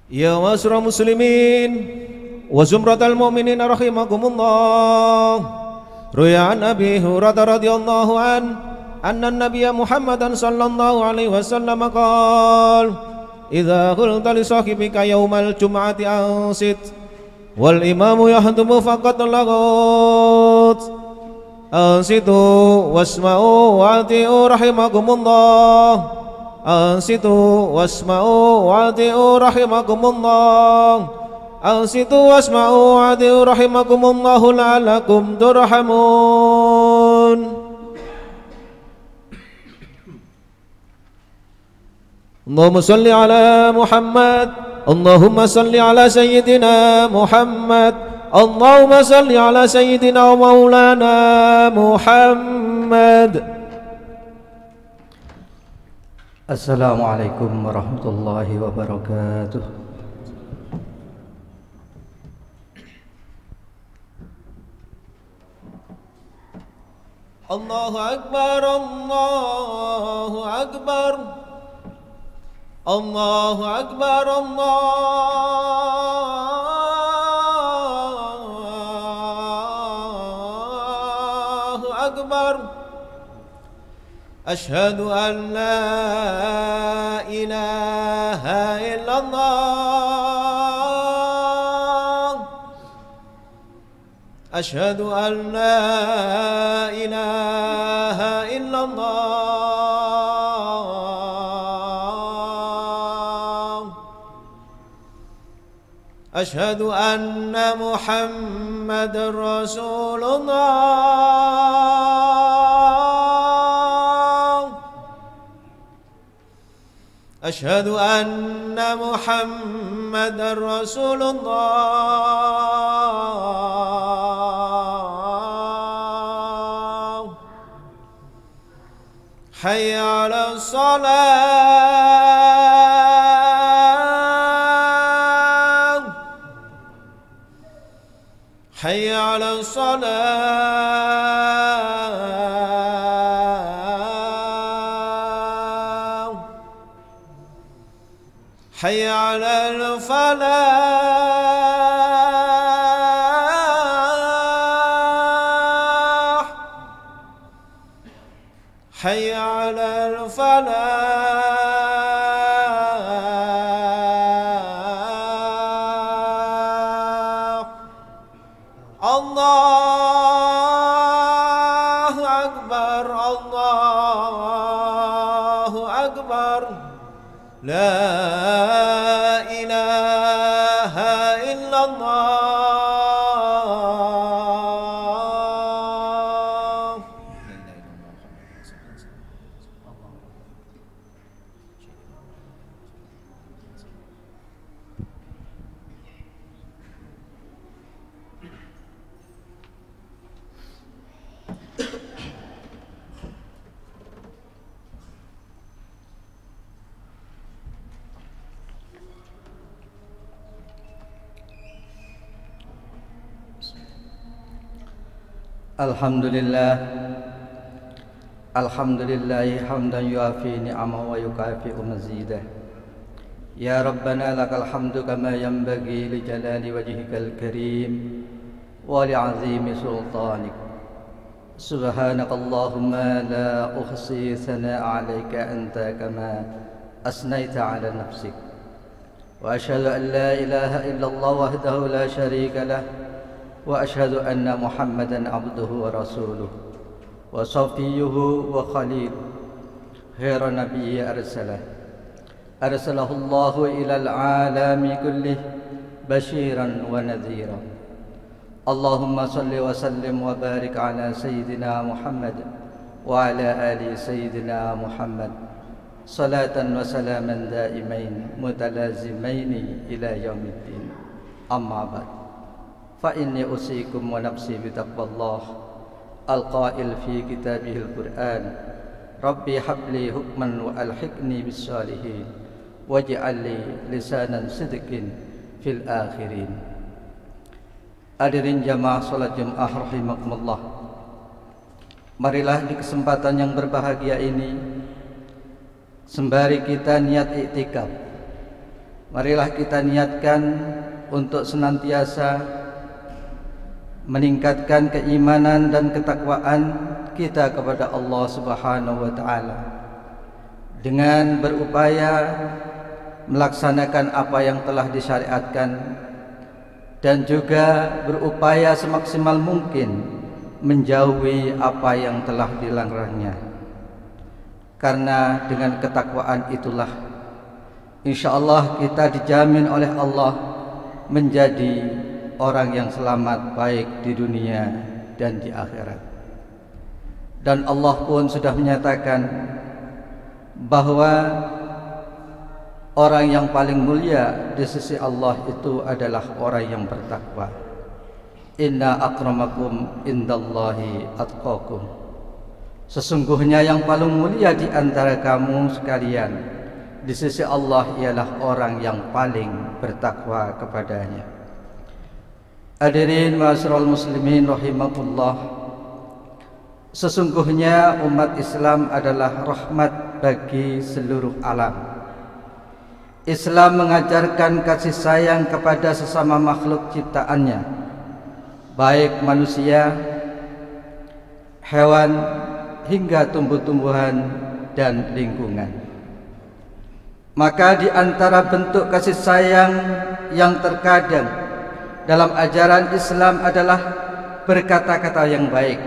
Ya ma'asyiral muslimin wa zumratal mu'minin rahimakumullah. Ruya an Abi Hurairah radhiyallahu anna an-nabiyya Muhammadan sallallahu alaihi wasallam qala idza qulta li sahibika yaumal jum'ati ansit wal imamu yahdumu faqad laghut ansitu wasma'u wa'ti'u rahimakumullah. Ansitu wasma'u wa'ti'u rahimakumullah. Ansitu wasma'u wa'ti'u rahimakumullahu la'allakum turhamun. Allahumma salli ala Muhammad. Allahumma salli ala sayyidina Muhammad. Allahumma salli ala sayyidina wa maulana Muhammad. Assalamualaikum warahmatullahi wabarakatuh. Allahu Akbar, Allahu Akbar, Allahu Akbar, Allahu Akbar. Ashhadu an la ilaha illallah. Ashhadu an la ilaha illallah. Ashhadu anna Muhammadar Rasulullah. أشهد أن محمدًا رسول الله. حي على الصلاة. حي على الصلاة. حي على الفلاح. حي على الفلاح. الله أكبر، الله أكبر. لا إله إلا الله. Alhamdulillahi hamdan yuafi ni'amahu wa yukafi'u mazidah. Ya Rabbana lakal hamdu kama yanbaghi li jalali wajhikal karim wa li azimi sultanik. Subhanakallahumma la uhsi thana'a 'alaika anta kama asnaita 'ala nafsik. Wa asyhadu an la ilaha illallah wahdahu la syarika lah. Wa asyhadu anna Muhammadan abduhu wa rasuluh wa safiyuhu wa khalil khairan nabiyyi arsalahu Allahu ilal alami kullih basyiran wa nadhira. Allahumma salli wa sallim wa barik ala sayyidina Muhammad wa ala ali sayyidina Muhammad salatan wa salaman daimain mutalazimaini ila yaumiddin. Amma ba'd. فإني أوصيكم ونفسي بتقوى الله القائل في كتابه القرآن ربي هب لي حكما وألحقني بالصالحين واجعل لي لسانا صدق في الآخرين. Hadirin jamaah salat Jumat rahimakumullah. Marilah di kesempatan yang berbahagia ini, sembari kita niat iktikaf, Marilah kita niatkan untuk senantiasa meningkatkan keimanan dan ketakwaan kita kepada Allah Subhanahu wa taala dengan berupaya melaksanakan apa yang telah disyariatkan dan juga berupaya semaksimal mungkin menjauhi apa yang telah dilarangnya. Karena dengan ketakwaan itulah insyaallah kita dijamin oleh Allah menjadi orang yang selamat baik di dunia dan di akhirat. Dan Allah pun sudah menyatakan bahwa orang yang paling mulia di sisi Allah itu adalah orang yang bertakwa. Inna akramakum indallahi atqakum. Sesungguhnya yang paling mulia di antara kamu sekalian di sisi Allah ialah orang yang paling bertakwa kepadanya. Hadirin ma'asyiral muslimin rahimakumullah, sesungguhnya umat Islam adalah rahmat bagi seluruh alam. Islam mengajarkan kasih sayang kepada sesama makhluk ciptaannya, baik manusia, hewan, hingga tumbuh-tumbuhan dan lingkungan. Maka di antara bentuk kasih sayang yang terkadang dalam ajaran Islam adalah berkata-kata yang baik.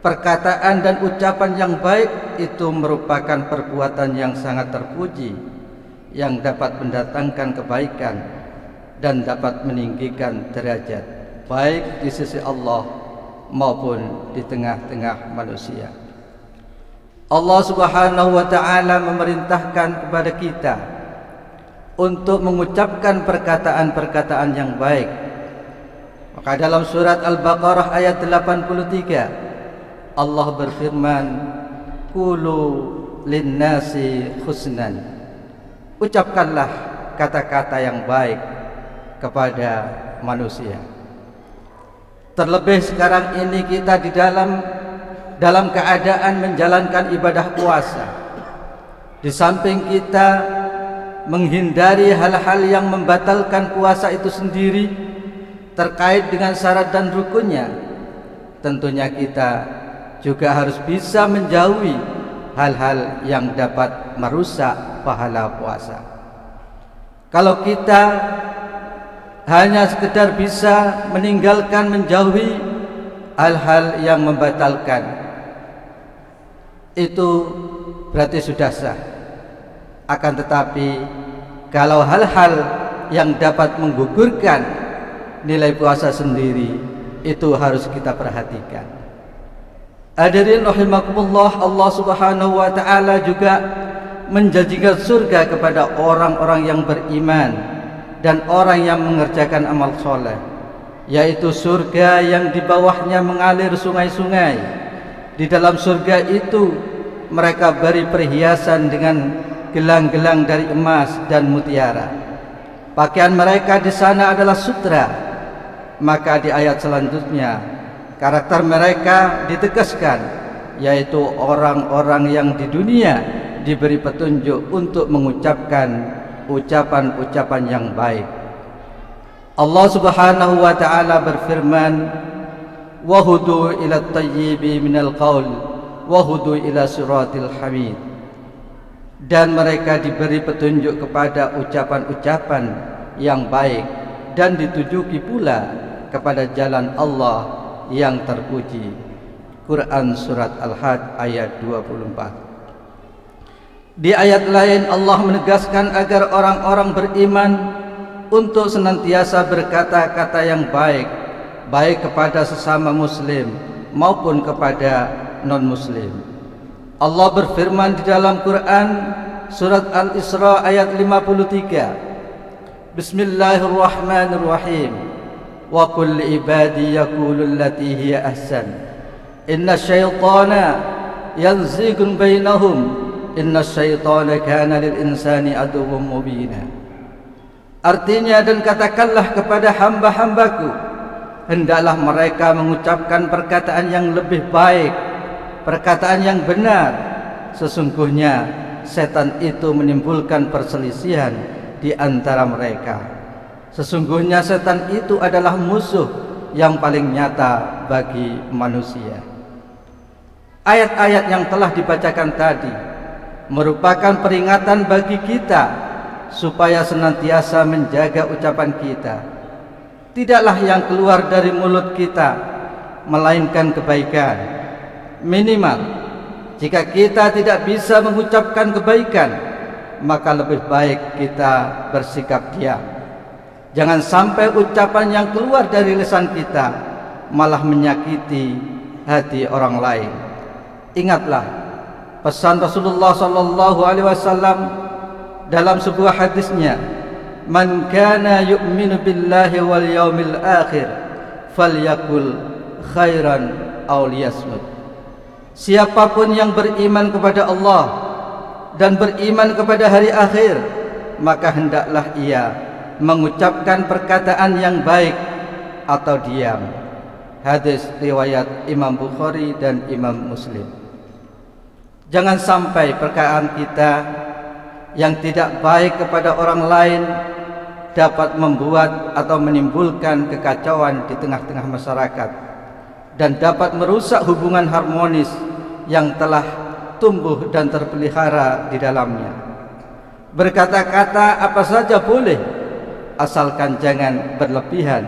Perkataan dan ucapan yang baik itu merupakan perbuatan yang sangat terpuji, yang dapat mendatangkan kebaikan dan dapat meninggikan derajat baik di sisi Allah maupun di tengah-tengah manusia. Allah Subhanahu wa taala memerintahkan kepada kita untuk mengucapkan perkataan-perkataan yang baik. Maka dalam surat Al-Baqarah ayat 83 Allah berfirman, "Qulu lin-nasi husnan." Ucapkanlah kata-kata yang baik kepada manusia. Terlebih sekarang ini kita di dalam keadaan menjalankan ibadah puasa. Di samping kita menghindari hal-hal yang membatalkan puasa itu sendiri terkait dengan syarat dan rukunnya, tentunya kita juga harus bisa menjauhi hal-hal yang dapat merusak pahala puasa. Kalau kita hanya sekedar bisa meninggalkan, menjauhi hal-hal yang membatalkan, itu berarti sudah sah. Akan tetapi kalau hal-hal yang dapat menggugurkan nilai puasa sendiri, itu harus kita perhatikan. Hadirin rahimakumullah, Allah Subhanahu wa taala juga menjanjikan surga kepada orang-orang yang beriman dan orang yang mengerjakan amal soleh, yaitu surga yang di bawahnya mengalir sungai-sungai. Di dalam surga itu mereka beri perhiasan dengan gelang-gelang dari emas dan mutiara. Pakaian mereka di sana adalah sutra. Maka di ayat selanjutnya karakter mereka ditegaskan, yaitu orang-orang yang di dunia diberi petunjuk untuk mengucapkan ucapan-ucapan yang baik. Allah Subhanahu wa taala berfirman, "Wa hudu ila at-tayyibi minal qaul wa hudu ila siratil hamid." Dan mereka diberi petunjuk kepada ucapan-ucapan yang baik dan ditujuki pula kepada jalan Allah yang terpuji. Quran surat Al-Hajj ayat 24. Di ayat lain Allah menegaskan agar orang-orang beriman untuk senantiasa berkata-kata yang baik, baik kepada sesama muslim maupun kepada non-muslim. Allah berfirman di dalam Quran surat Al-Isra ayat 53, Bismillahirrahmanirrahim. Wa qul ibadi yaqulu allati hiya ahsan. Inna syaitana yanzigun bainahum. Inna syaitana kana lil insani aduwwum mubina. Artinya, dan katakanlah kepada hamba-hambaku, hendaklah mereka mengucapkan perkataan yang lebih baik, perkataan yang benar. Sesungguhnya setan itu menimbulkan perselisihan di di antara mereka. Sesungguhnya setan itu adalah musuh yang paling nyata bagi manusia. Ayat-ayat yang telah dibacakan tadi merupakan peringatan bagi kita supaya senantiasa menjaga ucapan kita. Tidaklah yang keluar dari mulut kita melainkan kebaikan. Minimal jika kita tidak bisa mengucapkan kebaikan, maka lebih baik kita bersikap diam. Jangan sampai ucapan yang keluar dari lisan kita malah menyakiti hati orang lain. Ingatlah pesan Rasulullah SAW dalam sebuah hadisnya, "Man kana yu'minu billahi wal yaumil akhir falyakul khairan aw liyasmut." Siapapun yang beriman kepada Allah dan beriman kepada hari akhir, maka hendaklah ia mengucapkan perkataan yang baik atau diam. Hadis riwayat Imam Bukhari dan Imam Muslim. Jangan sampai perkataan kita yang tidak baik kepada orang lain dapat membuat atau menimbulkan kekacauan di tengah-tengah masyarakat dan dapat merusak hubungan harmonis yang telah tumbuh dan terpelihara di dalamnya. Berkata-kata apa saja boleh, asalkan jangan berlebihan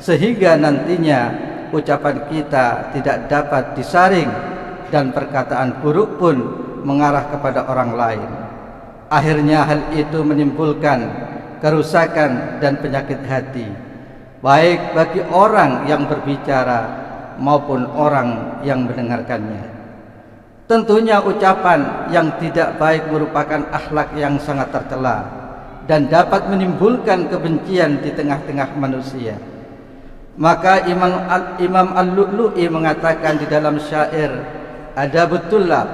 sehingga nantinya ucapan kita tidak dapat disaring dan perkataan buruk pun mengarah kepada orang lain. Akhirnya hal itu menimbulkan kerusakan dan penyakit hati, baik bagi orang yang berbicara maupun orang yang mendengarkannya. Tentunya ucapan yang tidak baik merupakan akhlak yang sangat tercela dan dapat menimbulkan kebencian di tengah-tengah manusia. Maka Imam Al-Lu'lu'i mengatakan di dalam syair, "Ada betullah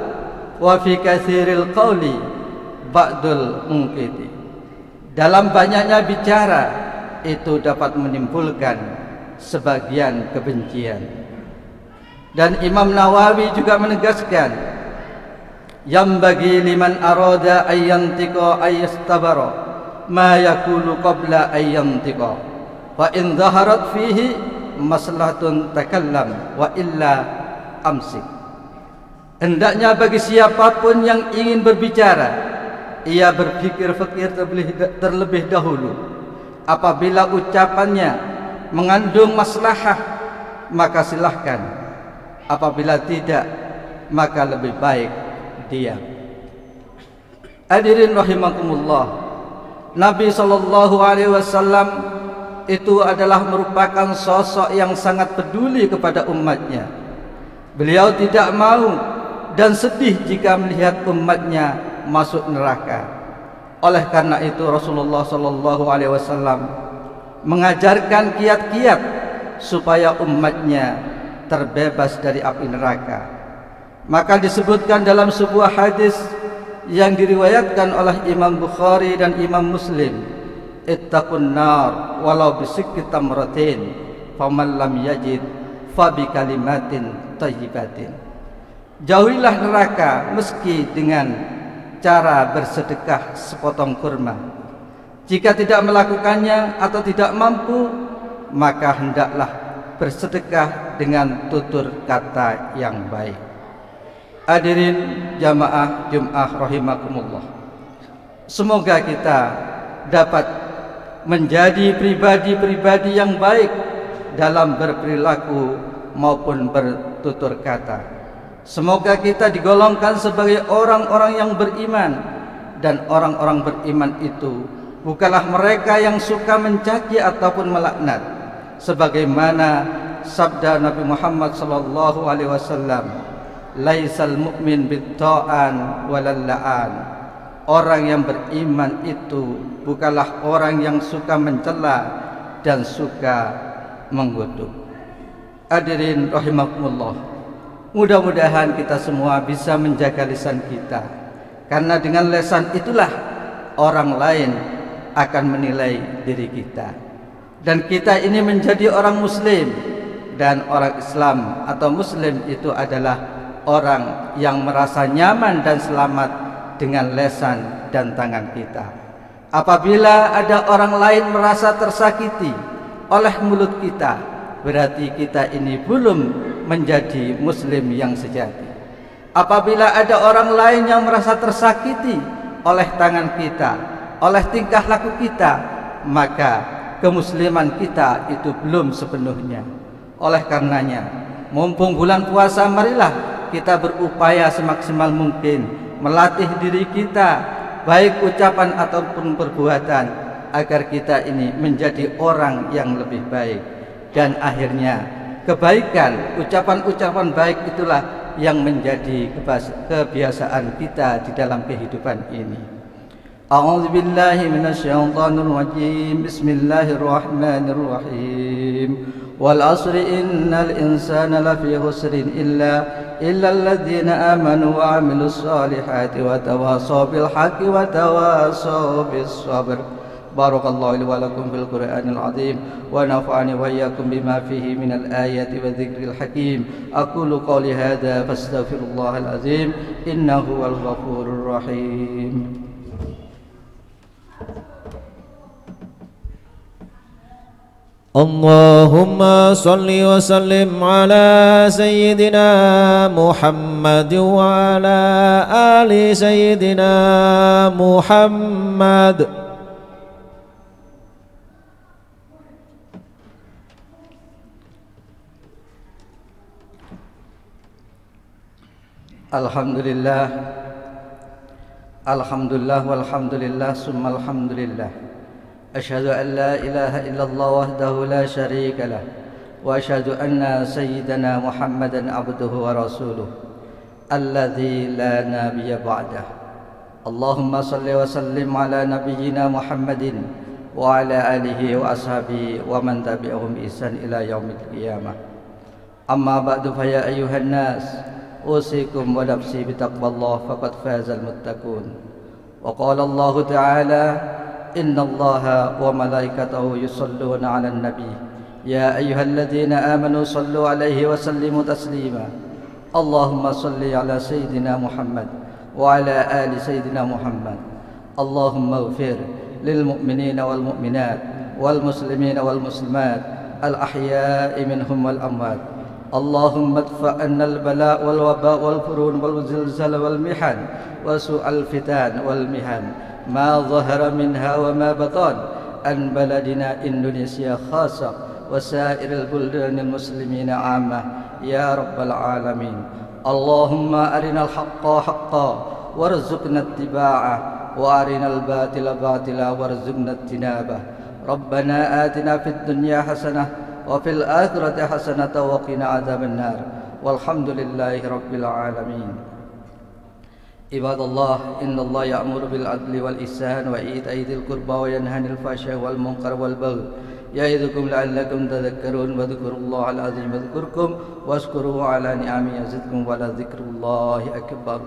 wa fi katsiril qauli ba'dul mungkiti." Dalam banyaknya bicara itu dapat menimbulkan sebagian kebencian. Dan Imam Nawawi juga menegaskan, "Yang bagi liman arada ayyantiqa ayyastabara ma yakulu qabla ayyantiqa wa in dhaharat fihi maslahatun takallam wa illa amsik." Hendaknya bagi siapapun yang ingin berbicara, ia berpikir-fikir terlebih dahulu. Apabila ucapannya mengandung maslahah, maka silahkan. Apabila tidak, maka lebih baik diam. Hadirin rahimakumullah, Nabi SAW itu adalah merupakan sosok yang sangat peduli kepada umatnya. Beliau tidak mau dan sedih jika melihat umatnya masuk neraka. Oleh karena itu Rasulullah SAW mengajarkan kiat-kiat supaya umatnya terbebas dari api neraka. Maka disebutkan dalam sebuah hadis yang diriwayatkan oleh Imam Bukhari dan Imam Muslim, "Ittaqun nar walau bisikki tamratin faman lam yajid fa bi kalimatin thayyibatin." Jauhilah neraka meski dengan cara bersedekah sepotong kurma. Jika tidak melakukannya atau tidak mampu, maka hendaklah bersedekah dengan tutur kata yang baik. Hadirin jamaah Jumat rahimakumullah, semoga kita dapat menjadi pribadi-pribadi yang baik dalam berperilaku maupun bertutur kata. Semoga kita digolongkan sebagai orang-orang yang beriman, dan orang-orang beriman itu bukanlah mereka yang suka mencaci ataupun melaknat, sebagaimana sabda Nabi Muhammad SAW, "Laisal mu'min bitta'an walal la'an." Orang yang beriman itu bukanlah orang yang suka mencela dan suka mengutuk. Hadirin rahimakumullah, mudah-mudahan kita semua bisa menjaga lisan kita, karena dengan lisan itulah orang lain akan menilai diri kita. Dan kita ini menjadi orang muslim, dan orang Islam atau muslim itu adalah orang yang merasa nyaman dan selamat dengan lisan dan tangan kita. Apabila ada orang lain merasa tersakiti oleh mulut kita, berarti kita ini belum menjadi muslim yang sejati. Apabila ada orang lain yang merasa tersakiti oleh tangan kita, oleh tingkah laku kita, maka kemusliman kita itu belum sepenuhnya. Oleh karenanya, mumpung bulan puasa, marilah kita berupaya semaksimal mungkin melatih diri kita, baik ucapan ataupun perbuatan, agar kita ini menjadi orang yang lebih baik. Dan akhirnya kebaikan, ucapan-ucapan baik itulah yang menjadi kebiasaan kita di dalam kehidupan ini. A'udzu billahi minasyaitonir rajim. Bismillahirrahmanirrahim. Wal 'asri innal insana lafi khusrin illa alladziina aamanu wa 'amilus solihati wa tawassaw bil haqqi wa tawassaw bis sabr. Barakallahu li wa lakum fil Qur'anil azim wa nafa'ani wa iyyakum bima fihi minal ayati wa dzikril hakim. Aqulu qawli hadza fastaghfirullahal azim innahu wal ghafurur rahim. Allahumma salli wa sallim ala sayyidina Muhammad wa ala ali sayyidina Muhammad. Alhamdulillah, alhamdulillah, walhamdulillah, summa alhamdulillah. Asyhadu an la ilaha illallah wahdahu la syarika lah, wa asyhadu anna sayyidana Muhammadan abduhu wa rasuluh alladzi la nabiyya ba'dah. Allahumma salli wa sallim ala nabiyyina Muhammadin wa ala alihi wa ashabihi wa man tabi'ahum ihsan ila yaumil qiyamah. Amma ba'du, fa ya ayyuhan nas, أوصيكم ونفسي بتقوى الله فقد فاز المتقون. وقال الله تعالى إن الله وملائكته يصلون على النبي يا أيها الذين آمنوا صلوا عليه وسلموا تسليما. اللهم صل على سيدنا محمد وعلى آل سيدنا محمد. اللهم اغفر للمؤمنين والمؤمنات والمسلمين والمسلمات الأحياء منهم والأموات. اللهم ادفع عنا البلاء والوباء والفرون والزلزال والمحن وسوء الفتن والمحن ما ظهر منها وما بطن عن بلدنا إندونيسيا خاصة وسائر البلدان المسلمين عامة يا رب العالمين. اللهم أرنا الحق حقا وارزقنا اتباعه وأرنا الباطل باطلا وارزقنا اجتنابه. ربنا آتنا في الدنيا حسنة وفي الآخرة حسنة وقنا عذاب النار والحمد لله رب العالمين. عباد الله، إن الله يأمر بالعدل والإحسان وإيتاء ذي القربى وينهى عن الفحشاء والمنكر والبغي يعظكم لعلكم تذكرون. واذكروا الله العظيم يذكركم واشكروه على نعمه يزدكم ولذكر الله أكبر.